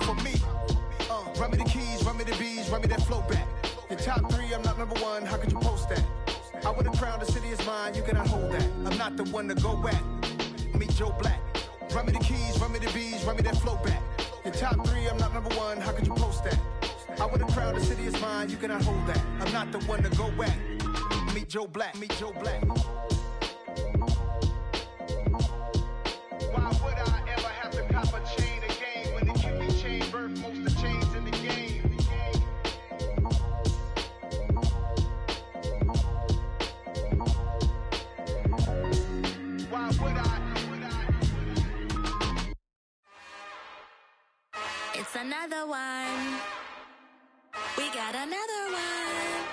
for me. Run me the keys, run me the bees, run me that flow back. Your top 3, I'm not number 1, how could you post that? I would've crowned the city is mine, you cannot hold that. I'm not the one to go at. Meet Joe Black. Run me the keys, run me the bees, run me that flow back. Your top 3, I'm not number 1, how could you post that? I would've crowned the city is mine, you cannot hold that. I'm not the one to go at. Meet Joe Black, meet Joe Black. Why would I ever have to cop a chain again when the QB chain birth most of the chains in the game? Why would I? It's another one. We got another one.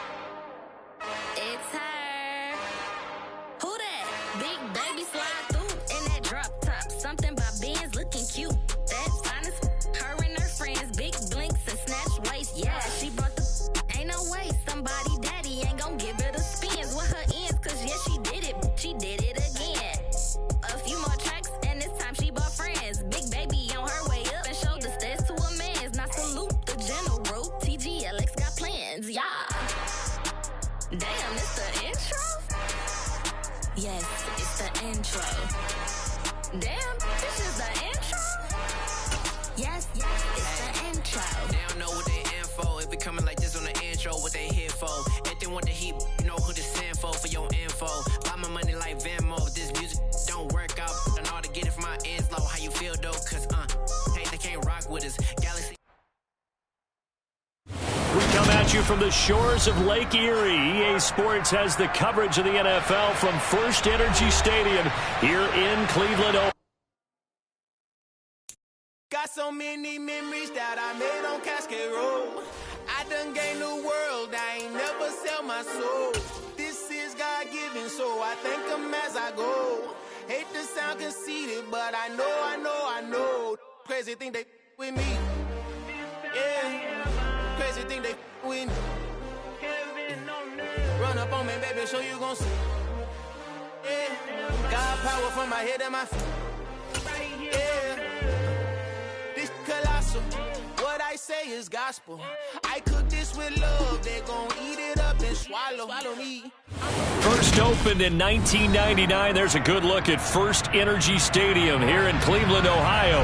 It's her. Who that? Big baby slide through in that drop top. Something about Benz looking cute. That's honest. Her and her friends, big blinks and snatch waist. Yeah, she brought the. Ain't no way somebody daddy ain't gon' give her the spins with her ends. Cause yeah, she did it. She did it again. A few more tracks and this time she bought friends. Big baby on her way up and showed the stairs to a man's. Now salute the general. TGLX got plans, yeah. Damn, it's the intro? Yes, it's the intro. Damn, this is the intro? Yes, it's the intro. They don't know what they info. If we coming like this on the intro, what they here for? If they want the heat, you know who to send for your info. Buy my money like Venmo. If this music don't work out, I know how to get it from my ends low. How you feel though? Cause hey, they can't rock with us. Galaxy. We come at you from the shores of Lake Erie. EA Sports has the coverage of the NFL from First Energy Stadium here in Cleveland. Got so many memories that I made on Cascade Road. I done gained the world, I ain't never sell my soul. This is God-given, so I thank him as I go. Hate to sound conceited, but I know. Crazy thing they with me. Yeah. Crazy thing they with me. Run up on me, baby, so you gon' see. Yeah. Got power from my head and my feet. Yeah. This colossal. What I say is gospel. I cook this with love. They gon' eat it up and swallow me. First opened in 1999. There's a good look at First Energy Stadium here in Cleveland, Ohio.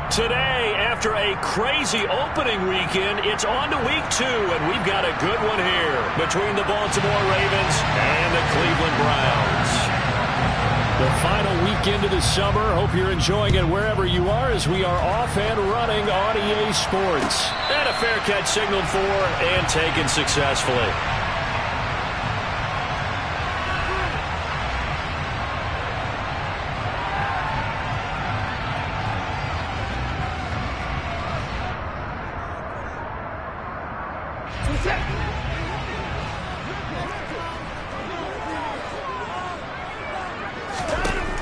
Today, after a crazy opening weekend, it's on to week 2, and we've got a good one here between the Baltimore Ravens and the Cleveland Browns. The final weekend of the summer. Hope you're enjoying it wherever you are as we are off and running on EA Sports. And a fair catch signaled for and taken successfully.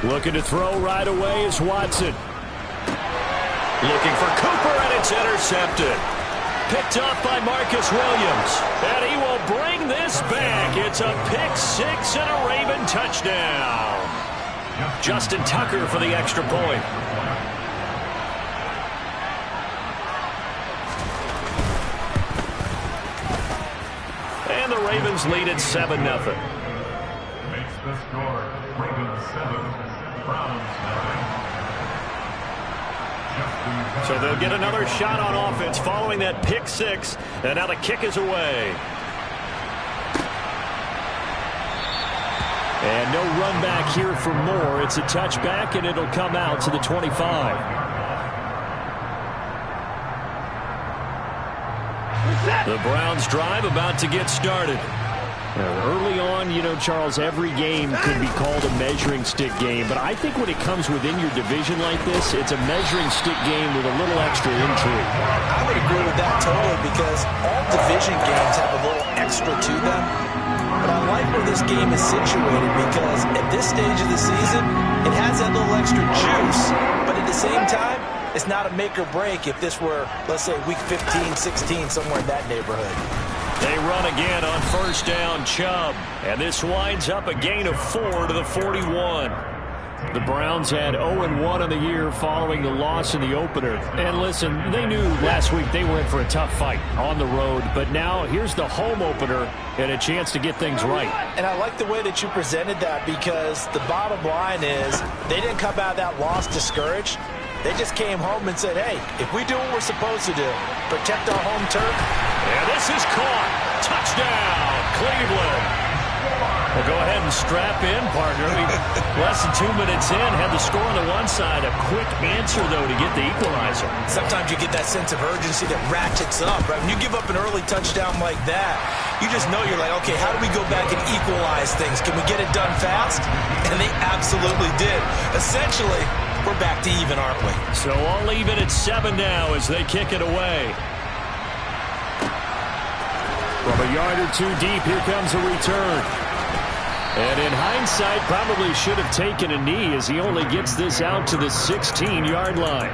Looking to throw right away is Watson. Looking for Cooper, and it's intercepted. Picked up by Marcus Williams. And he will bring this back. It's a pick-6 and a Raven touchdown. Justin Tucker for the extra point. And the Ravens lead at 7-0. Makes the score Ravens 7, Browns 9. So they'll get another shot on offense following that pick-6. And now the kick is away. And no run back here for Moore. It's a touchback, and it'll come out to the 25. The Browns drive about to get started. Early on, you know, Charles, every game could be called a measuring stick game. But I think when it comes within your division like this, it's a measuring stick game with a little extra intrigue. I would agree with that totally because all division games have a little extra to them. But I like where this game is situated because at this stage of the season, it has that little extra juice. But at the same time, it's not a make or break if this were, let's say, week 15, 16, somewhere in that neighborhood. They run again on first down, Chubb. And this winds up a gain of 4 to the 41. The Browns had 0-1 on the year following the loss in the opener. And listen, they knew last week they were in for a tough fight on the road. But now here's the home opener and a chance to get things right. And I like the way that you presented that, because the bottom line is they didn't come out of that loss discouraged. They just came home and said, hey, if we do what we're supposed to do, protect our home turf. And this is caught. Touchdown, Cleveland. Well, go ahead and strap in, partner. Less than 2 minutes in, had the score on the one side. A quick answer, though, to get the equalizer. Sometimes you get that sense of urgency that ratchets up, right? When you give up an early touchdown like that, you just know you're like, okay, how do we go back and equalize things? Can we get it done fast? And they absolutely did. Essentially, we're back to even, aren't we? So all even at 7 now as they kick it away. From a yard or two deep, here comes a return. And in hindsight, probably should have taken a knee as he only gets this out to the 16-yard line.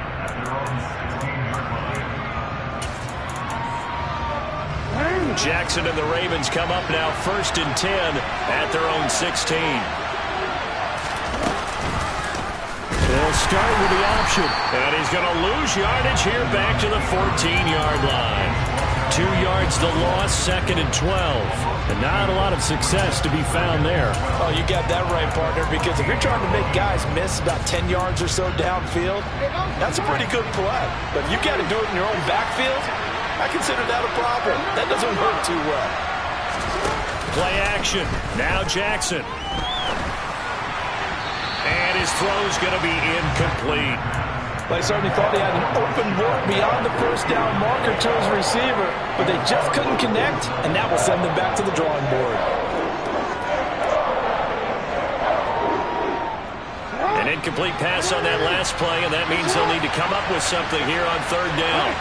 Jackson and the Ravens come up now 1st and 10 at their own 16. They'll start with the option. And he's going to lose yardage here back to the 14-yard line. 2 yards the loss, 2nd and 12. And not a lot of success to be found there. Oh, you got that right, partner, because if you're trying to make guys miss about 10 yards or so downfield, that's a pretty good play. But if you got to do it in your own backfield, I consider that a problem. That doesn't work too well. Play action. Now Jackson. And his throw's going to be incomplete. They certainly thought he had an open look beyond the first down marker to his receiver, but they just couldn't connect, and that will send them back to the drawing board. An incomplete pass on that last play, and that means they'll need to come up with something here on 3rd down.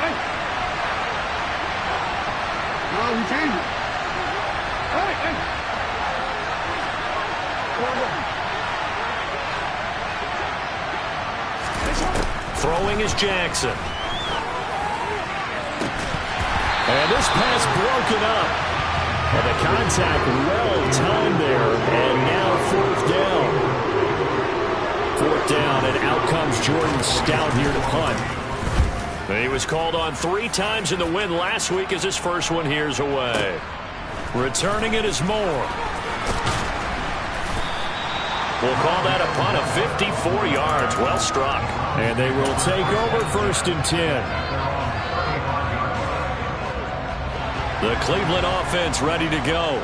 Throwing is Jackson. And this pass broken up. And the contact well timed there. And now 4th down. 4th down, and out comes Jordan Stout here to punt. He was called on 3 times in the win last week as his first one here's away. Returning it is Moore. We'll call that a punt of 54 yards. Well struck. And they will take over 1st and 10. The Cleveland offense ready to go.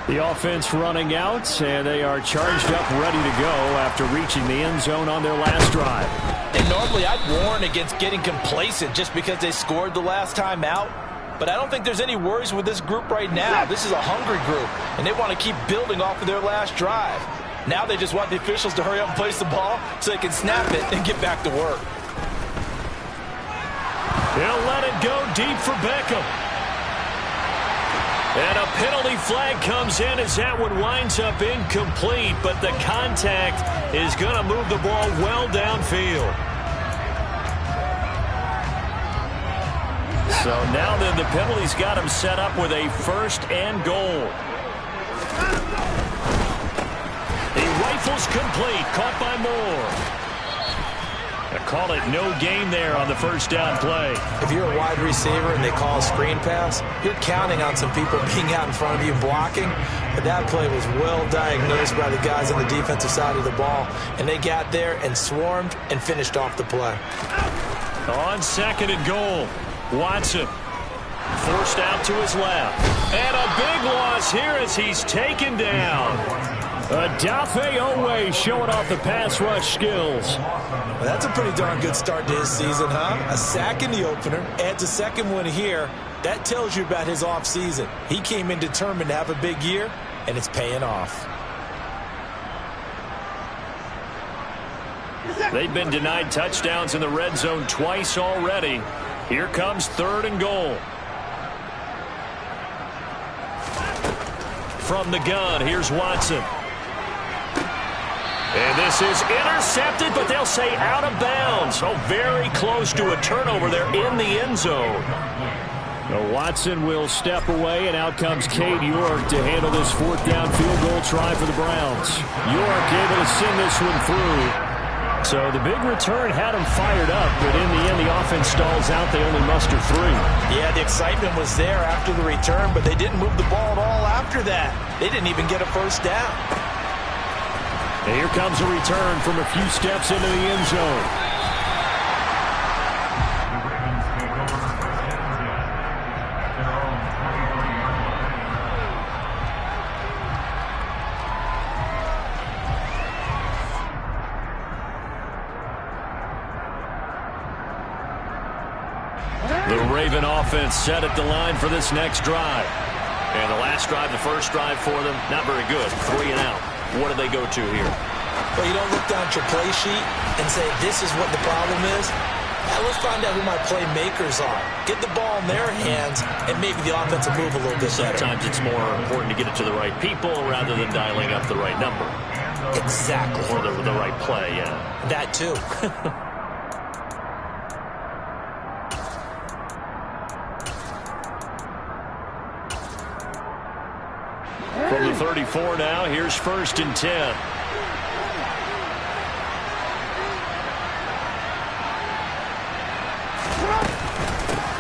The offense running out, and they are charged up ready to go after reaching the end zone on their last drive. And normally I'd warn against getting complacent just because they scored the last time out. But I don't think there's any worries with this group right now. This is a hungry group, and they want to keep building off of their last drive. Now they just want the officials to hurry up and place the ball so they can snap it and get back to work. He'll let it go deep for Beckham. And a penalty flag comes in as that one winds up incomplete, but the contact is going to move the ball well downfield. So now then the penalty's got him set up with a 1st and goal. He rifles complete, caught by Moore. They call it no gain there on the 1st down play. If you're a wide receiver and they call a screen pass, you're counting on some people being out in front of you blocking. But that play was well diagnosed by the guys on the defensive side of the ball. And they got there and swarmed and finished off the play. On 2nd and goal, Watson forced out to his left. And a big loss here as he's taken down. Odafe Oweh showing off the pass rush skills. Well, that's a pretty darn good start to his season, huh? A sack in the opener, adds a 2nd one here. That tells you about his offseason. He came in determined to have a big year, and it's paying off. They've been denied touchdowns in the red zone twice already. Here comes 3rd and goal. From the gun, here's Watson. And this is intercepted, but they'll say out of bounds. Oh, very close to a turnover there in the end zone. Watson will step away, and out comes Cade York to handle this fourth down field goal try for the Browns. York able to send this one through. So the big return had them fired up, but in the end, the offense stalls out. They only muster 3. Yeah, the excitement was there after the return, but they didn't move the ball at all after that. They didn't even get a first down. And here comes a return from a few steps into the end zone. The Raven offense set at the line for this next drive. And the last drive, the first drive for them, not very good. 3 and out. What do they go to here? Well, you don't look down at your play sheet and say, this is what the problem is. Now let's find out who my playmakers are. Get the ball in their hands, and maybe the offense will move a little bit better. Sometimes it's more important to get it to the right people rather than dialing up the right number. Exactly. Or the right play, yeah. That too. From the 34 now, here's 1st and 10.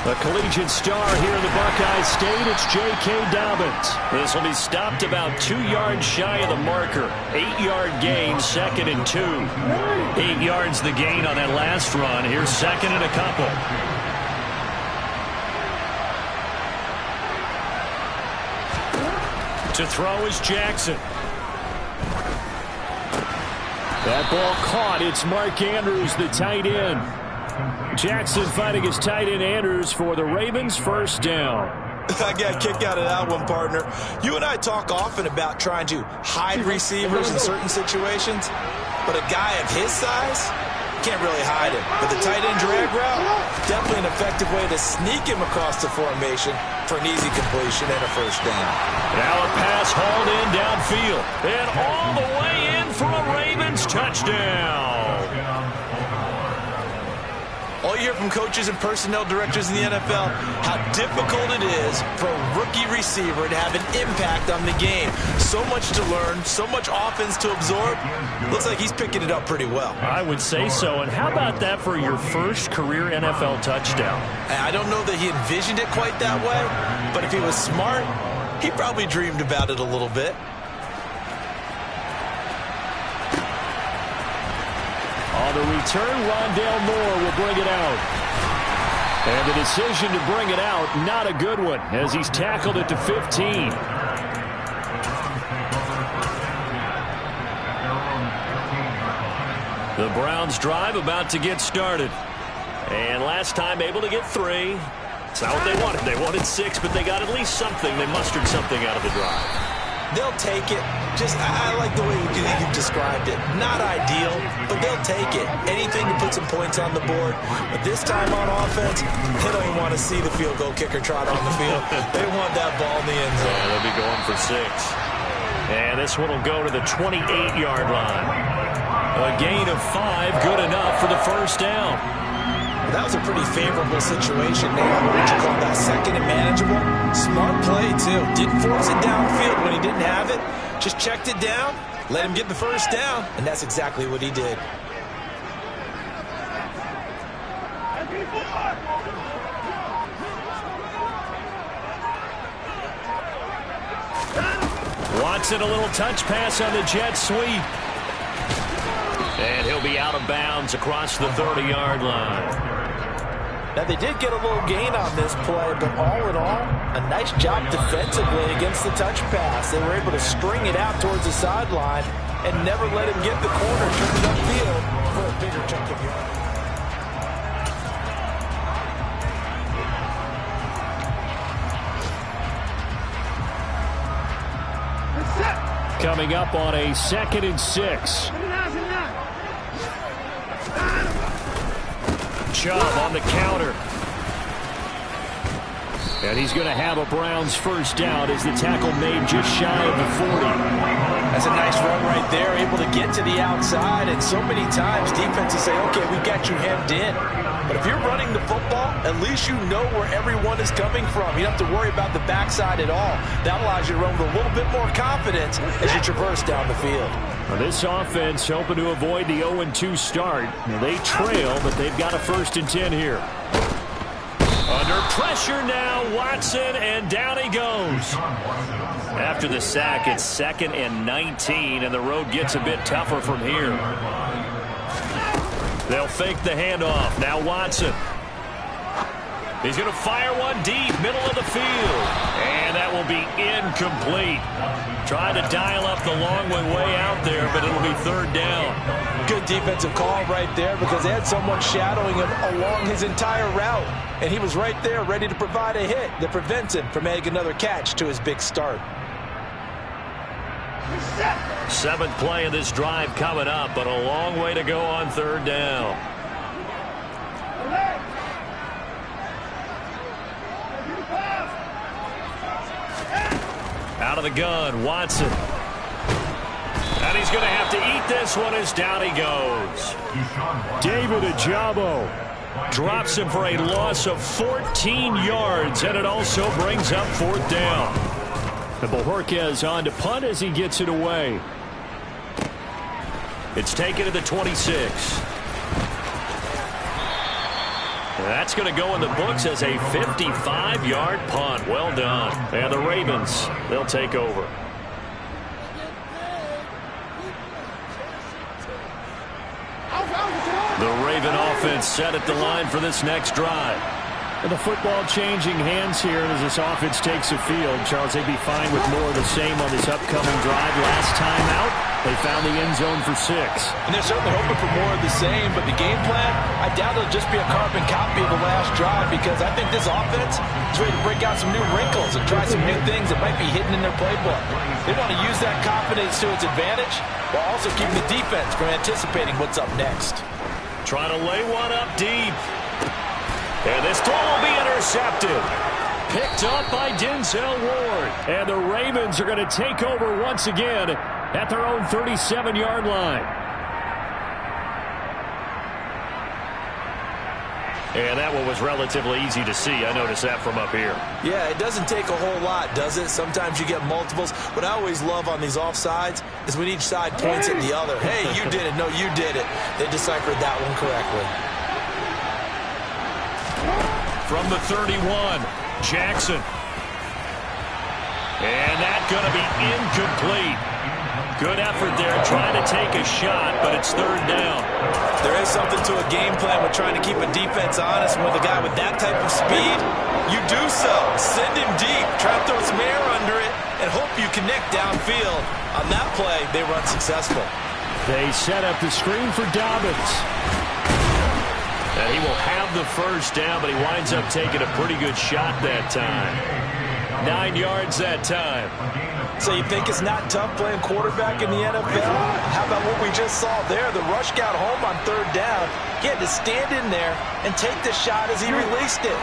A collegiate star here in the Buckeye State, it's J.K. Dobbins. This will be stopped about 2 yards shy of the marker. 8-yard gain, 2nd and 2. 8 yards the gain on that last run. Here's 2nd and a couple. To throw is Jackson. That ball caught. It's Mark Andrews, the tight end. Jackson fighting his tight end Andrews for the Ravens' first down. I got a kick out of that one, partner. You and I talk often about trying to hide receivers in certain situations, but a guy of his size can't really hide him. But the tight end drag route, definitely an effective way to sneak him across the formation for an easy completion and a first down. Now a pass hauled in downfield and all the way in for a Ravens touchdown. All you hear from coaches and personnel directors in the NFL, how difficult it is for a rookie receiver to have an impact on the game. So much to learn, so much offense to absorb. Looks like he's picking it up pretty well. I would say so. And how about that for your first career NFL touchdown? I don't know that he envisioned it quite that way, but if he was smart, he probably dreamed about it a little bit. On the return, Rondale Moore will bring it out. And the decision to bring it out, not a good one, as he's tackled it to 15. The Browns drive about to get started. And last time able to get 3. It's not what they wanted. They wanted 6, but they got at least something. They mustered something out of the drive. They'll take it. I like the way you've described it. Not ideal, but they'll take it. Anything to put some points on the board. But this time on offense, they don't even want to see the field goal kicker trot on the field. They want that ball in the end zone. Yeah, they'll be going for 6. And this one will go to the 28-yard line. A gain of 5, good enough for the first down. That was a pretty favorable situation now. What you call that, 2nd and manageable? Smart play, too. Didn't force it downfield when he didn't have it. Just checked it down, let him get the first down, and that's exactly what he did. Watson, a little touch pass on the jet sweep. And he'll be out of bounds across the 30-yard line. Now, they did get a little gain on this play, but all in all, a nice job defensively against the touch pass. They were able to string it out towards the sideline and never let him get the corner, turn it upfield for a bigger chunk of yardage. Coming up on a 2nd and 6. Chubb on the counter. And he's going to have a Browns first down as the tackle made just shy of the 40. That's a nice run right there, able to get to the outside. And so many times defenses say, okay, we got you hemmed in. But if you're running the football, at least you know where everyone is coming from. You don't have to worry about the backside at all. That allows you to run with a little bit more confidence as you traverse down the field. Well, this offense hoping to avoid the 0-2 start. They trail, but they've got a 1st and 10 here. Under pressure now, Watson, and down he goes. After the sack, it's 2nd and 19, and the road gets a bit tougher from here. They'll fake the handoff. Now Watson. He's going to fire one deep, middle of the field. And that will be incomplete. Trying to dial up the long way out there, but it'll be 3rd down. Good defensive call right there because they had someone shadowing him along his entire route. And he was right there ready to provide a hit that prevents him from adding another catch to his big start. 7th play of this drive coming up, but a long way to go on 3rd down. Out of the gun, Watson. And he's going to have to eat this one as down he goes. David Ojabo drops him for a loss of 14 yards, and it also brings up 4th down. And Bojorquez on to punt as he gets it away. It's taken to the 26. That's going to go in the books as a 55-yard punt. Well done. And the Ravens, they'll take over. The Raven offense set at the line for this next drive. And the football changing hands here as this offense takes the field. Charles, they'd be fine with more of the same on this upcoming drive. Last time out, they found the end zone for 6. And they're certainly hoping for more of the same, but the game plan, I doubt it'll just be a carbon copy of the last drive because I think this offense is ready to break out some new wrinkles and try some new things that might be hidden in their playbook. They want to use that confidence to its advantage while also keeping the defense from anticipating what's up next. Trying to lay one up deep. And this throw will be intercepted. Picked up by Denzel Ward. And the Ravens are going to take over once again at their own 37-yard line. And that one was relatively easy to see. I noticed that from up here. Yeah, it doesn't take a whole lot, does it? Sometimes you get multiples. What I always love on these offsides is when each side points at the other. Hey, you did it. No, you did it. They deciphered that one correctly. From the 31, Jackson. And that's going to be incomplete. Good effort there trying to take a shot, but it's 3rd down. There is something to a game plan with trying to keep a defense honest. With a guy with that type of speed, you do so. Send him deep. Try to throw some air under it and hope you connect downfield. On that play, they run successful. They set up the screen for Dobbins. And he will have the 1st down, but he winds up taking a pretty good shot that time. 9 yards that time. So you think it's not tough playing quarterback in the NFL? How about what we just saw there? The rush got home on 3rd down. He had to stand in there and take the shot as he released it.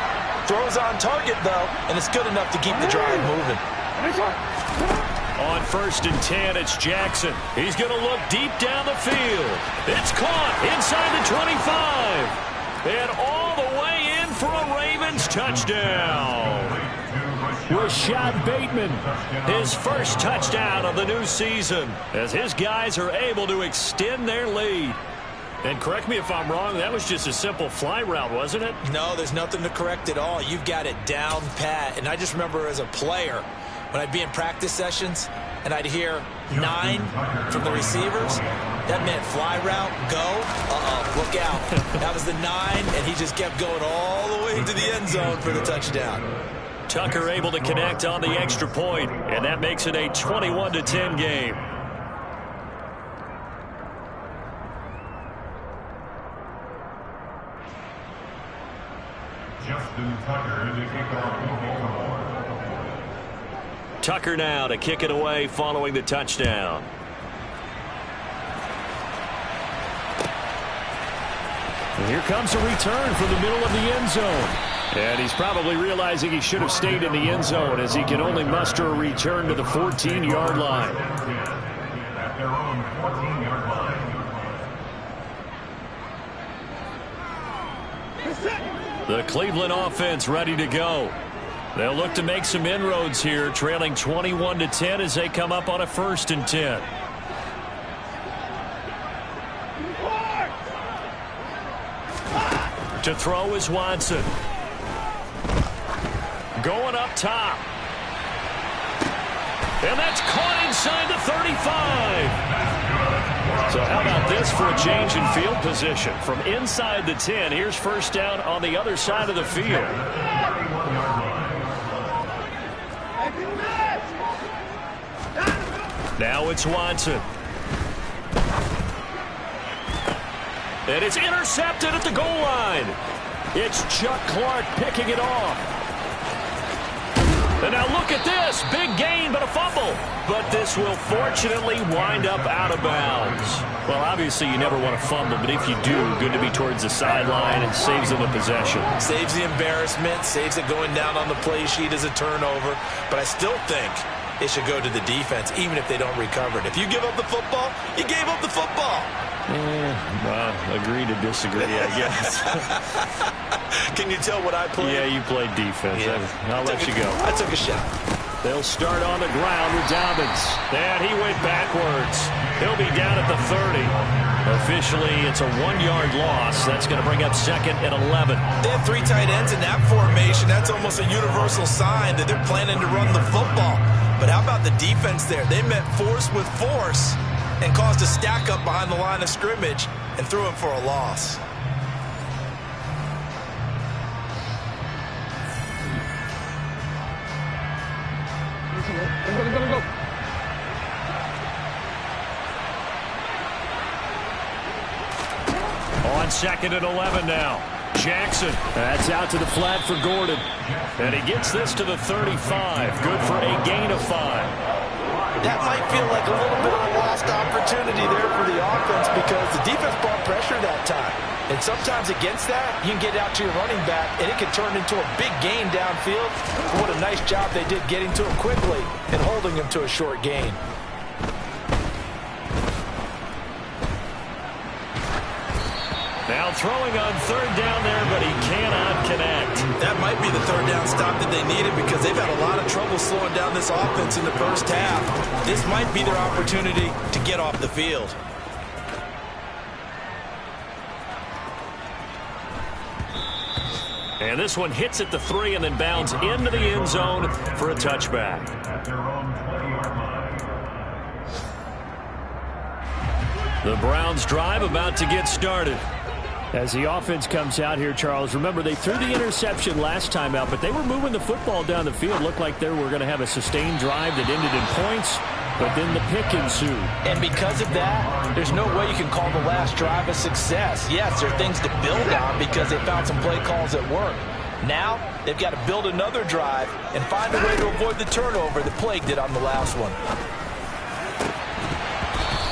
Throws on target, though, and it's good enough to keep the drive moving. On 1st and 10, it's Jackson. He's going to look deep down the field. It's caught inside the 25. And all the way in for a Ravens touchdown. Rashad Bateman, his first touchdown of the new season, as his guys are able to extend their lead. And correct me if I'm wrong, that was just a simple fly route, wasn't it? No, there's nothing to correct at all. You've got it down pat. And I just remember as a player, when I'd be in practice sessions and I'd hear 9 from the receivers, that meant fly route, go, look out. That was the 9, and he just kept going all the way to the end zone for the touchdown. Tucker able to connect on the extra point, and that makes it a 21-10 game. Justin Tucker to kick off. Tucker now to kick it away following the touchdown. And here comes a return from the middle of the end zone. And he's probably realizing he should have stayed in the end zone as he can only muster a return to the 14-yard line. At their own 14-yard line. The Cleveland offense ready to go. They'll look to make some inroads here, trailing 21-10 as they come up on a 1st and 10. To throw is Watson. Going up top. And that's caught inside the 35. So how about this for a change in field position? From inside the 10, here's first down on the other side of the field. Now it's Watson. And it's intercepted at the goal line. It's Chuck Clark picking it off. And now look at this. Big gain, but a fumble. But this will fortunately wind up out of bounds. Well, obviously you never want to fumble, but if you do, good to be towards the sideline and saves them the possession. Saves the embarrassment, saves it going down on the play sheet as a turnover. But I still think it should go to the defense, even if they don't recover it. If you give up the football, you gave up the football. Agree to disagree, I guess. Can you tell what I played? Yeah, you played defense. Yeah. I'll let you go. I took a shot. They'll start on the ground with Dobbins. And he went backwards. He'll be down at the 30. Officially, it's a 1-yard loss. That's going to bring up 2nd and 11. They have 3 tight ends in that formation. That's almost a universal sign that they're planning to run the football. But how about the defense there? They met force with force and caused a stack up behind the line of scrimmage and threw him for a loss. Go. On 2nd and 11 now. Jackson. That's out to the flat for Gordon. And he gets this to the 35. Good for a gain of 5. That might feel like a little bit of a lost opportunity there for the offense because the defense brought pressure that time. And sometimes against that, you can get out to your running back, and it can turn into a big gain downfield. What a nice job they did getting to him quickly and holding him to a short gain. Now throwing on 3rd down there, but he cannot connect. That might be the 3rd down stop that they needed because they've had a lot of trouble slowing down this offense in the first half. This might be their opportunity to get off the field. And this one hits at the 3 and then bounds into the end zone for a touchback. At their own 20-yard line. The Browns drive about to get started. As the offense comes out here, Charles, remember they threw the interception last time out, but they were moving the football down the field. Looked like they were going to have a sustained drive that ended in points, but then the pick ensued. And because of that, there's no way you can call the last drive a success. Yes, there are things to build on because they found some play calls that work. Now, they've got to build another drive and find a way to avoid the turnover that plagued it on the last one.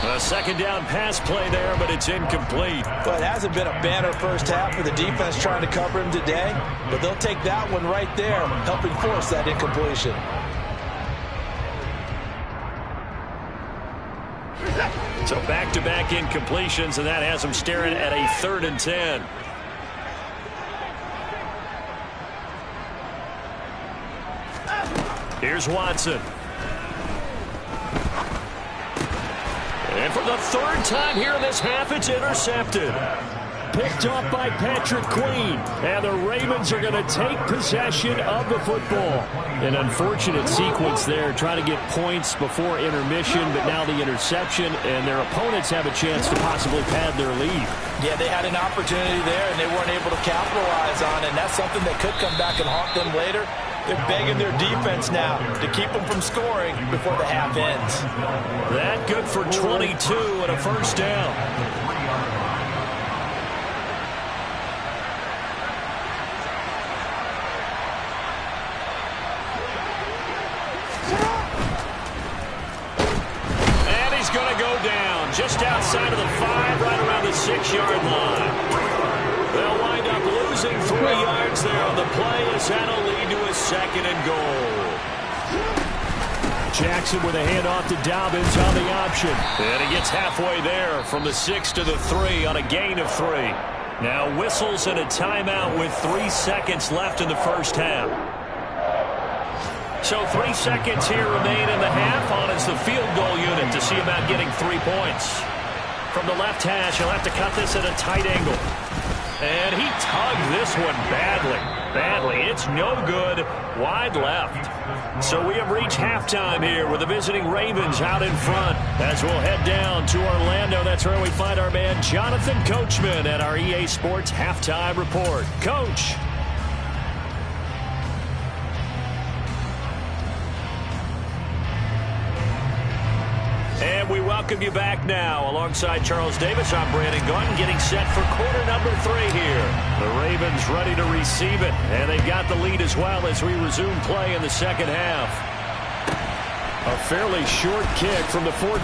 A 2nd down pass play there, but it's incomplete. Well, it hasn't been a banner first half for the defense trying to cover him today, but they'll take that one right there, helping force that incompletion. So back-to-back incompletions, and that has them staring at a 3rd and 10. Here's Watson. And for the 3rd time here in this half, it's intercepted. Picked off by Patrick Queen. And the Ravens are going to take possession of the football. An unfortunate sequence there, trying to get points before intermission, but now the interception, and their opponents have a chance to possibly pad their lead. Yeah, they had an opportunity there, and they weren't able to capitalize on it, and that's something that could come back and haunt them later. They're begging their defense now to keep them from scoring before the half ends. That good for 22 and a 1st down. And he's going to go down just outside of the 5, right around the 6-yard line. They'll wind up losing losing 3 yards there on the play as that'll lead to a 2nd and goal. Jackson with a handoff to Dobbins on the option. And he gets halfway there from the 6 to the 3 on a gain of 3. Now whistles and a timeout with 3 seconds left in the first half. So 3 seconds here remain in the half. On is the field goal unit to see about getting 3 points. From the left hash, he'll have to cut this at a tight angle. And he tugged this one badly. It's no good. Wide left. So we have reached halftime here with the visiting Ravens out in front. As we'll head down to Orlando, that's where we find our man Jonathan Coachman at our EA Sports Halftime Report. Coach. And we welcome you back now. Alongside Charles Davis, I'm Brandon Gaudin, getting set for quarter number 3 here. The Ravens ready to receive it, and they've got the lead as well as we resume play in the second half. A fairly short kick from the 14. The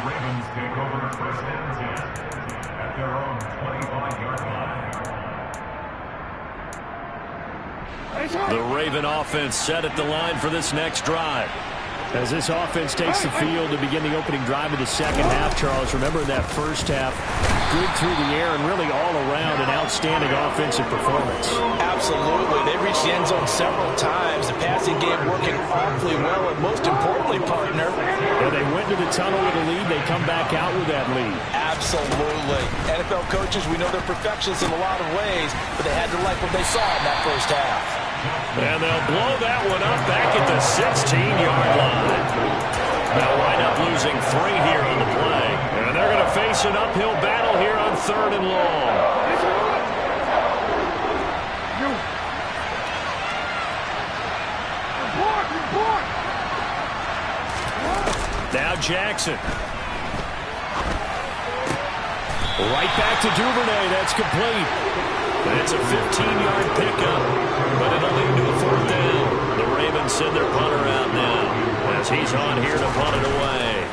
Ravens take over first and 10 at their own 25-yard line. The Raven offense set at the line for this next drive. As this offense takes the field to begin the opening drive of the second half, Charles, remember that first half, good through the air and really all around an outstanding offensive performance. Absolutely. They reached the end zone several times. The passing game working awfully well, and most importantly, partner. Yeah, they went to the tunnel with a lead. They come back out with that lead. Absolutely. NFL coaches, we know they're perfectionists in a lot of ways, but they had to like what they saw in that first half. And they'll blow that one up back at the 16-yard line. They'll wind up losing 3 here on the play. And they're going to face an uphill battle here on 3rd and long. Now Jackson. Right back to Duvernay. That's complete. It's a 15-yard pickup, but it'll lead to a 4th down. The Ravens send their punter out now as he's on here to punt it away.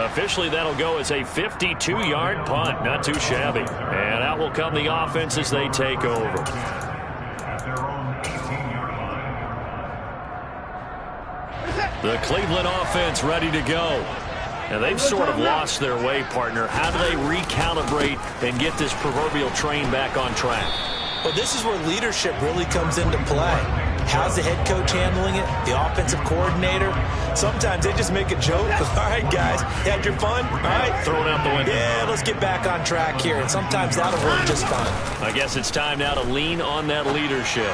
Officially, that'll go as a 52-yard punt. Not too shabby. And out will come the offense as they take over. The Cleveland offense ready to go. And they've sort of lost their way, partner. How do they recalibrate and get this proverbial train back on track? Well, this is where leadership really comes into play. How's the head coach handling it? The offensive coordinator? Sometimes they just make a joke. All right, guys, had your fun? All right. Throw it out the window. Yeah, let's get back on track here. And sometimes that'll work just fine. I guess it's time now to lean on that leadership.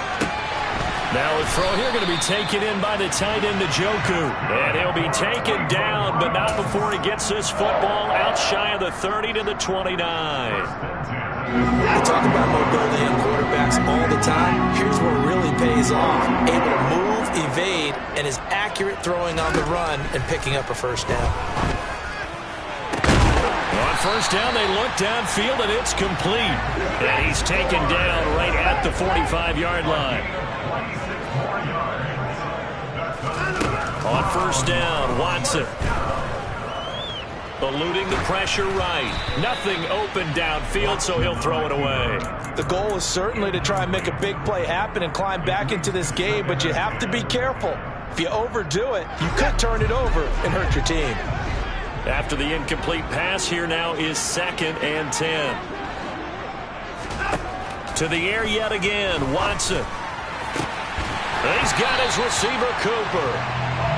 Now a throw here going to be taken in by the tight end, Njoku. And he'll be taken down, but not before he gets this football out shy of the 30 to the 29. We talk about mobility in quarterbacks all the time. Here's where it really pays off. Able to move, evade, and is accurate throwing on the run and picking up a first down. On first down, they look downfield, and it's complete. And he's taken down right at the 45-yard line. On first down, Watson. Eluding the pressure right. Nothing open downfield, so he'll throw it away. The goal is certainly to try and make a big play happen and climb back into this game, but you have to be careful. If you overdo it, you could turn it over and hurt your team. After the incomplete pass, here now is 2nd and 10. To the air yet again, Watson. He's got his receiver, Cooper.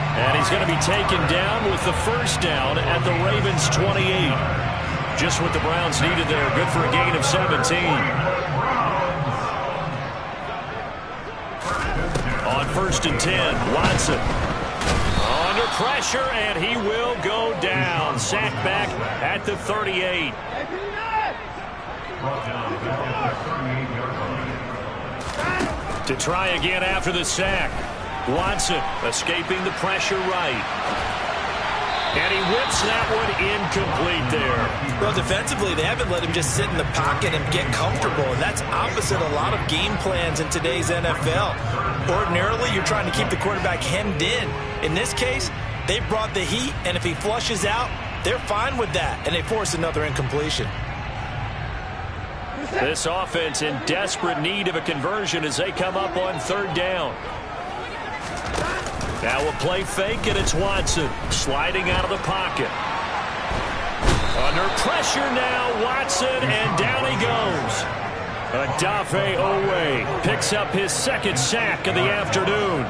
And he's going to be taken down with the first down at the Ravens' 28. Just what the Browns needed there. Good for a gain of 17. On 1st and 10, Watson. Under pressure, and he will go down. Sacked back at the 38. To try again after the sack. Watson escaping the pressure right. And he whips that one incomplete there. Well, defensively, they haven't let him just sit in the pocket and get comfortable, and that's opposite a lot of game plans in today's NFL. Ordinarily, you're trying to keep the quarterback hemmed in. In this case, they brought the heat, and if he flushes out, they're fine with that, and they force another incompletion. This offense in desperate need of a conversion as they come up on third down. Now a play fake, and it's Watson sliding out of the pocket. Under pressure now, Watson, and down he goes. Odafe Oweh picks up his second sack of the afternoon.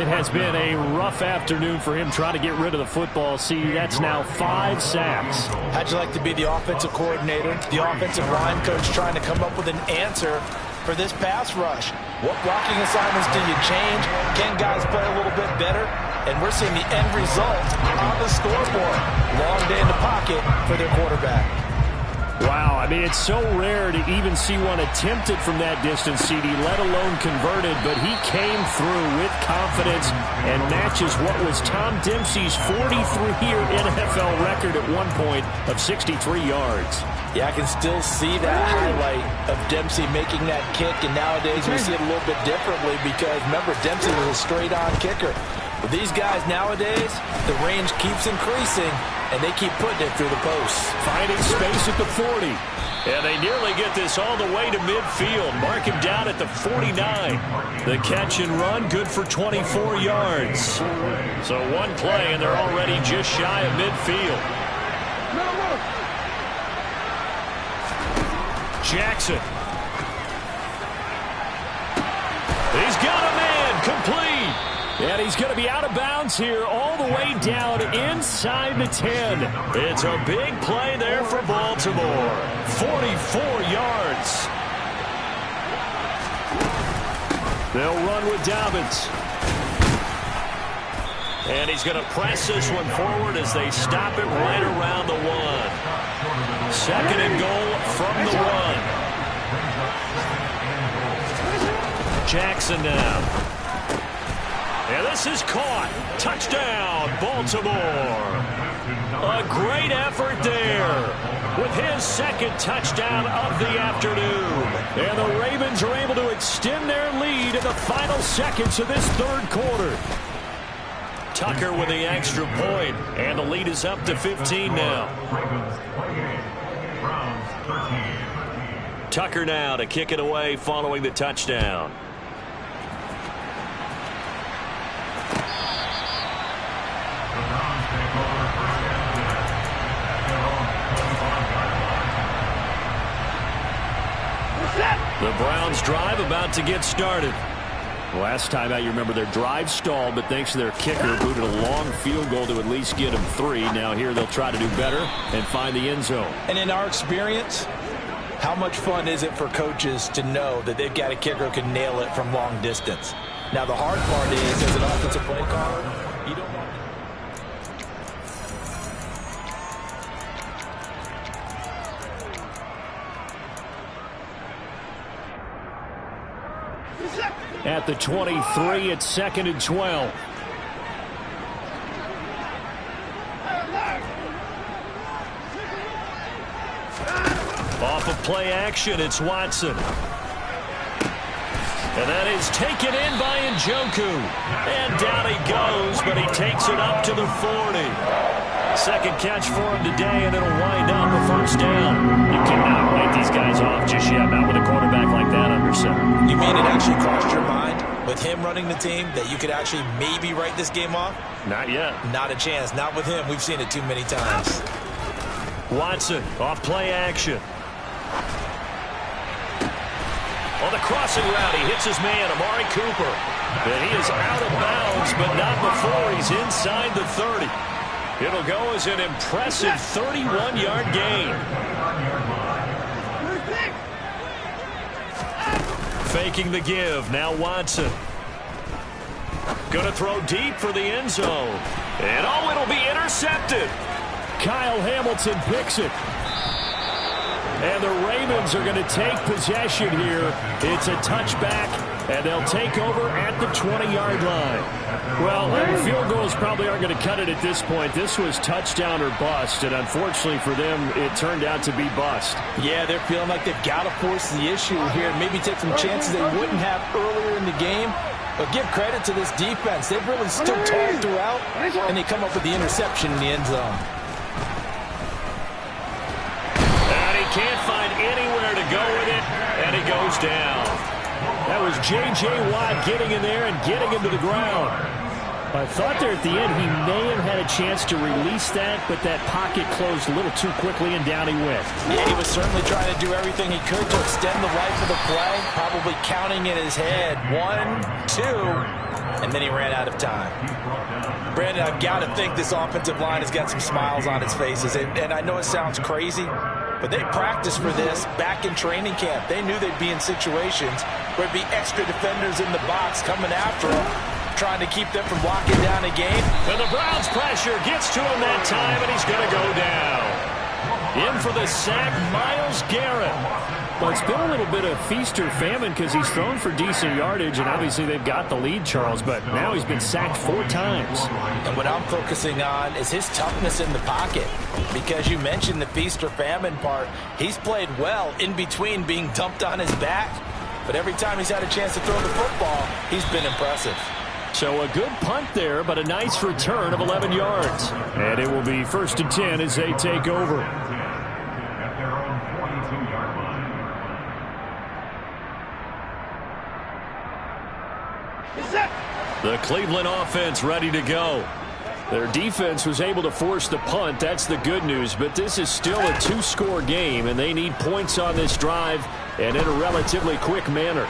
It has been a rough afternoon for him trying to get rid of the football. See, that's now 5 sacks. How'd you like to be the offensive coordinator, the offensive line coach trying to come up with an answer for this pass rush? What blocking assignments do you change? Can guys play a little bit better? And we're seeing the end result on the scoreboard. Long day in the pocket for their quarterback. Wow, I mean, it's so rare to even see one attempted from that distance, CD, let alone converted, but he came through with confidence and matches what was Tom Dempsey's 43-year NFL record at one point of 63 yards. Yeah, I can still see that highlight of Dempsey making that kick, and nowadays we see it a little bit differently because, remember, Dempsey was a straight-on kicker. With these guys nowadays, the range keeps increasing, and they keep putting it through the posts. Finding space at the 40. And they nearly get this all the way to midfield. Mark him down at the 49. The catch and run, good for 24 yards. So one play, and they're already just shy of midfield. Jackson. He's got a man, complete. And he's going to be out of bounds here all the way down inside the 10. It's a big play there for Baltimore. 44 yards. They'll run with Dobbins. And he's going to press this one forward as they stop it right around the 1. 2nd and goal from the 1. Jackson now. And this is caught. Touchdown, Baltimore. A great effort there with his second touchdown of the afternoon. And the Ravens are able to extend their lead in the final seconds of this third quarter. Tucker with the extra point, and the lead is up to 15 now. Tucker now to kick it away following the touchdown. The Browns drive about to get started. Last time out, you remember their drive stalled, but thanks to their kicker, booted a long field goal to at least get them 3. Now here they'll try to do better and find the end zone. And in our experience, how much fun is it for coaches to know that they've got a kicker who can nail it from long distance? Now the hard part is, as an offensive play caller, you don't want to... At the 23, it's 2nd and 12. Off of play action, it's Watson. And that is taken in by Njoku. And down he goes, but he takes it up to the 40. Second catch for him today, and it'll wind up a first down. You cannot write these guys off just yet, not with a quarterback like that under center. You mean it actually crossed your mind with him running the team that you could actually maybe write this game off? Not yet. Not a chance. Not with him. We've seen it too many times. Watson off play action. On the crossing route, he hits his man, Amari Cooper. And he is out of bounds, but not before he's inside the 30. It'll go as an impressive 31-yard gain. Faking the give. Now Watson. Gonna throw deep for the end zone. And oh, it'll be intercepted. Kyle Hamilton picks it. And the Ravens are going to take possession here. It's a touchback And they'll take over at the 20-yard line. Well, field goals probably aren't going to cut it at this point. This was touchdown or bust, and unfortunately for them, it turned out to be bust. Yeah, they're feeling like they've got to force the issue here, maybe take some chances they wouldn't have earlier in the game. But give credit to this defense. They've really stood tall throughout, and they come up with the interception in the end zone. And he can't find anywhere to go with it, and he goes down. That was J.J. Watt getting in there and getting him to the ground. I thought there at the end he may have had a chance to release that, but that pocket closed a little too quickly, and down he went. Yeah, he was certainly trying to do everything he could to extend the life of the play, probably counting in his head 1, 2, and then he ran out of time. Brandon, I've got to think this offensive line has got some smiles on its faces, and I know it sounds crazy, but they practiced for this back in training camp. They knew they'd be in situations where it'd be extra defenders in the box coming after them, trying to keep them from locking down a game. And the Browns pressure gets to him that time, and he's going to go down. In for the sack, Myles Garrett. Well, it's been a little bit of feast or famine because he's thrown for decent yardage, and obviously they've got the lead, Charles, but now he's been sacked 4 times. And what I'm focusing on is his toughness in the pocket, because you mentioned the feast or famine part. He's played well in between being dumped on his back, but every time he's had a chance to throw the football, he's been impressive. So a good punt there, but a nice return of 11 yards. And it will be 1st and 10 as they take over. At their own 42-yard line. The Cleveland offense ready to go. Their defense was able to force the punt. That's the good news, but this is still a 2-score game, and they need points on this drive and in a relatively quick manner.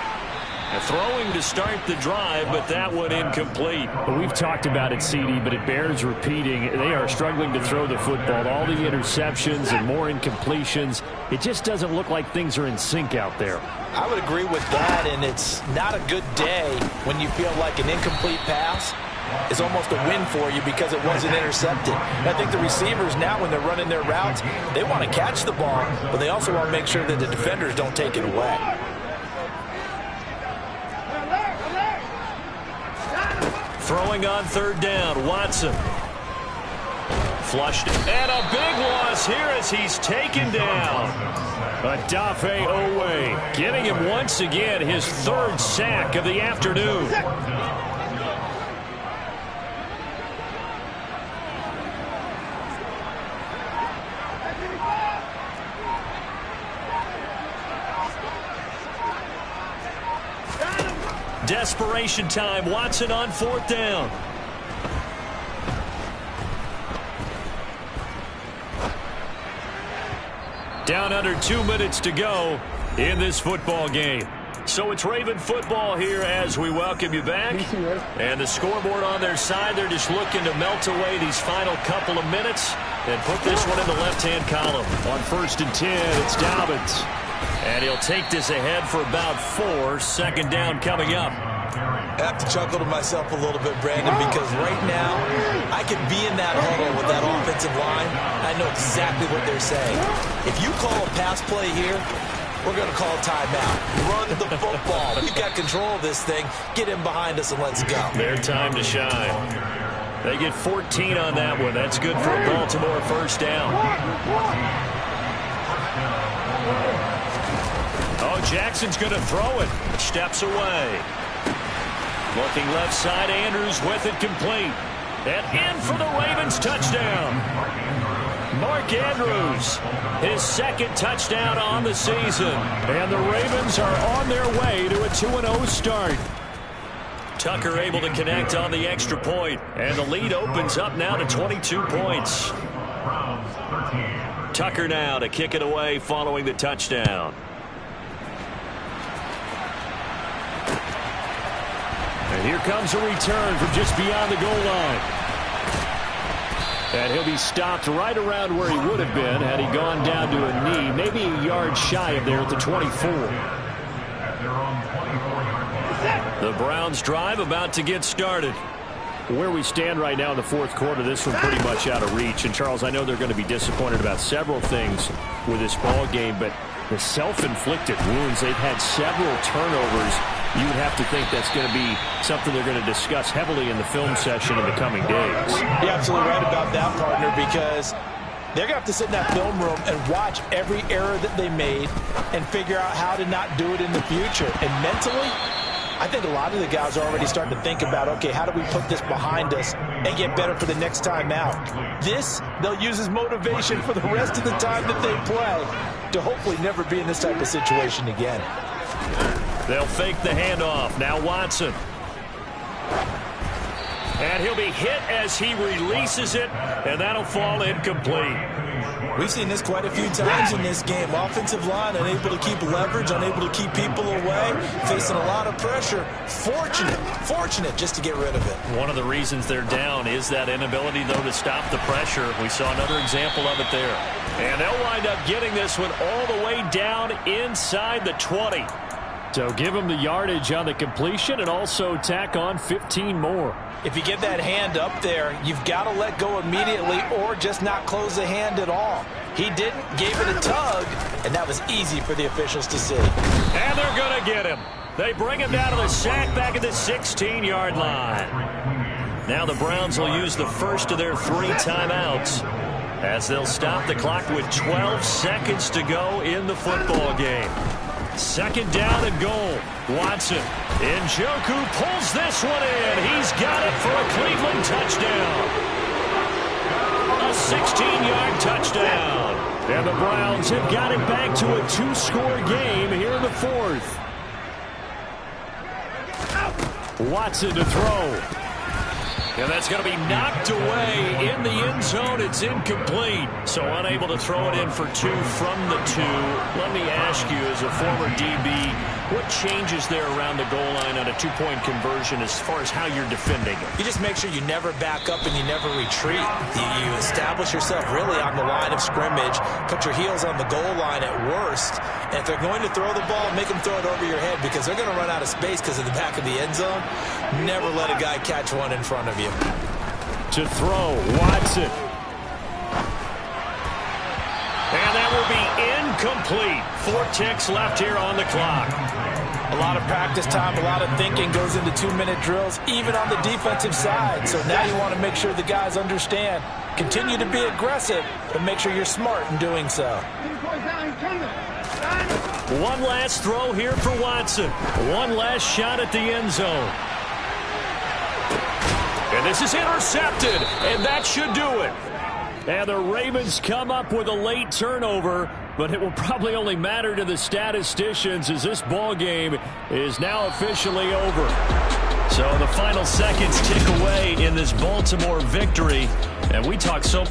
Throwing to start the drive, but that one incomplete. Well, we've talked about it, CD, but it bears repeating. They are struggling to throw the football. All the interceptions and more incompletions. It just doesn't look like things are in sync out there. I would agree with that, and it's not a good day when you feel like an incomplete pass is almost a win for you because it wasn't intercepted. And I think the receivers now, when they're running their routes, they want to catch the ball, but they also want to make sure that the defenders don't take it away. Throwing on 3rd down, Watson. Flushed it. And a big loss here as he's taken down. Odafe Oweh getting him once again his 3rd sack of the afternoon. Desperation time. Watson on 4th down. Down under 2 minutes to go in this football game. So it's Raven football here as we welcome you back. And the scoreboard on their side, they're just looking to melt away these final couple of minutes and put this one in the left-hand column. On 1st and 10, it's Dobbins. And he'll take this ahead for about 4. 2nd down coming up. I have to chuckle to myself a little bit, Brandon, because right now I could be in that huddle with that offensive line. I know exactly what they're saying. If you call a pass play here, we're going to call a timeout. Run the football. We've got control of this thing. Get him behind us and let's go. Their time to shine. They get 14 on that one. That's good for a Baltimore 1st down. Oh, Jackson's going to throw it. Steps away. Looking left side, Andrews with it complete. And in for the Ravens touchdown. Mark Andrews, his 2nd touchdown on the season. And the Ravens are on their way to a 2-0 start. Tucker able to connect on the extra point. And the lead opens up now to 22 points. Tucker now to kick it away following the touchdown. And here comes a return from just beyond the goal line. And he'll be stopped right around where he would have been had he gone down to a knee, maybe a yard shy of there at the 24. The Browns drive about to get started. Where we stand right now in the 4th quarter, this one pretty much out of reach. And, Charles, I know they're going to be disappointed about several things with this ball game, but the self-inflicted wounds, they've had several turnovers you would have to think that's going to be something they're going to discuss heavily in the film session in the coming days. You're absolutely right about that, partner, because they're going to have to sit in that film room and watch every error that they made and figure out how to not do it in the future. And mentally, I think a lot of the guys are already starting to think about, okay, how do we put this behind us and get better for the next time out? This, they'll use as motivation for the rest of the time that they play to hopefully never be in this type of situation again. They'll fake the handoff. Now Watson. And he'll be hit as he releases it, and that'll fall incomplete. We've seen this quite a few times in this game. Offensive line unable to keep leverage, unable to keep people away, facing a lot of pressure. Fortunate just to get rid of it. One of the reasons they're down is that inability, though, to stop the pressure. We saw another example of it there. And they'll wind up getting this one all the way down inside the 20. So give them the yardage on the completion and also tack on 15 more. If you get that hand up there, you've got to let go immediately or just not close the hand at all. He didn't, gave it a tug, and that was easy for the officials to see. And they're going to get him. They bring him down to the sack back at the 16-yard line. Now the Browns will use the first of their 3 timeouts as they'll stop the clock with 12 seconds to go in the football game. Second down and goal. Watson. Njoku pulls this one in. He's got it for a Cleveland touchdown. A 16-yard touchdown. And the Browns have got it back to a 2-score game here in the 4th. Watson to throw. And that's going to be knocked away in the end zone. It's incomplete. So unable to throw it in for 2 from the 2. Let me ask you, as a former DB, what changes there around the goal line on a 2-point conversion as far as how you're defending it? You just make sure you never back up and you never retreat. You establish yourself really on the line of scrimmage, put your heels on the goal line at worst, and if they're going to throw the ball, make them throw it over your head because they're going to run out of space because of the back of the end zone. Never let a guy catch one in front of you. To throw, Watson. And that will be incomplete. 4 ticks left here on the clock. A lot of practice time, a lot of thinking goes into 2-minute drills, even on the defensive side. So now you want to make sure the guys understand. Continue to be aggressive, but make sure you're smart in doing so. One last throw here for Watson. One last shot at the end zone. And this is intercepted, and that should do it. And the Ravens come up with a late turnover, but it will probably only matter to the statisticians as this ball game is now officially over. So the final seconds tick away in this Baltimore victory, and we talk so...